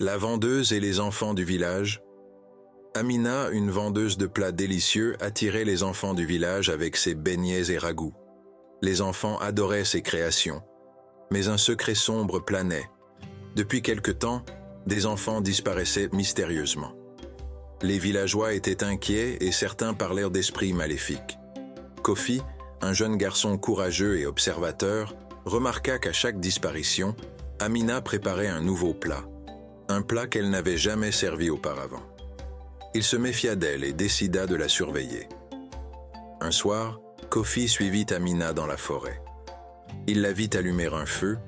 La vendeuse et les enfants du village. Amina, une vendeuse de plats délicieux, attirait les enfants du village avec ses beignets et ragoûts. Les enfants adoraient ses créations. Mais un secret sombre planait. Depuis quelque temps, des enfants disparaissaient mystérieusement. Les villageois étaient inquiets et certains parlèrent d'esprits maléfiques. Kofi, un jeune garçon courageux et observateur, remarqua qu'à chaque disparition, Amina préparait un nouveau plat. Un plat qu'elle n'avait jamais servi auparavant. Il se méfia d'elle et décida de la surveiller. Un soir, Kofi suivit Amina dans la forêt. Il la vit allumer un feu,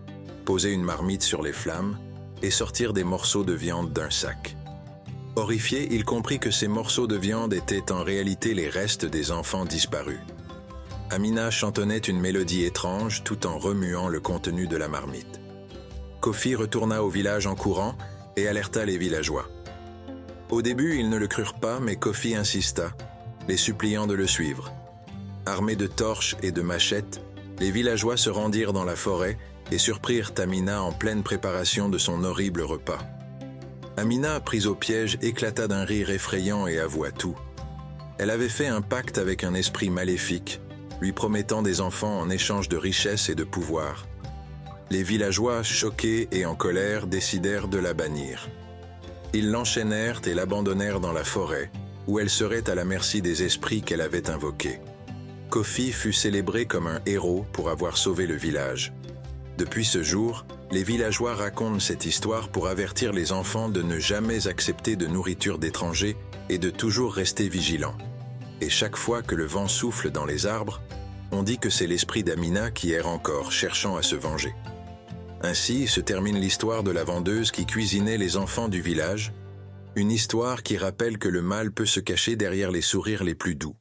poser une marmite sur les flammes et sortir des morceaux de viande d'un sac. Horrifié, il comprit que ces morceaux de viande étaient en réalité les restes des enfants disparus. Amina chantonnait une mélodie étrange tout en remuant le contenu de la marmite. Kofi retourna au village en courant et alerta les villageois. Au début, ils ne le crurent pas, mais Kofi insista, les suppliant de le suivre. Armés de torches et de machettes, les villageois se rendirent dans la forêt et surprirent Amina en pleine préparation de son horrible repas. Amina, prise au piège, éclata d'un rire effrayant et avoua tout. Elle avait fait un pacte avec un esprit maléfique, lui promettant des enfants en échange de richesses et de pouvoir. Les villageois, choqués et en colère, décidèrent de la bannir. Ils l'enchaînèrent et l'abandonnèrent dans la forêt, où elle serait à la merci des esprits qu'elle avait invoqués. Kofi fut célébré comme un héros pour avoir sauvé le village. Depuis ce jour, les villageois racontent cette histoire pour avertir les enfants de ne jamais accepter de nourriture d'étrangers et de toujours rester vigilants. Et chaque fois que le vent souffle dans les arbres, on dit que c'est l'esprit d'Amina qui erre encore, cherchant à se venger. Ainsi se termine l'histoire de la vendeuse qui cuisinait les enfants du village, une histoire qui rappelle que le mal peut se cacher derrière les sourires les plus doux.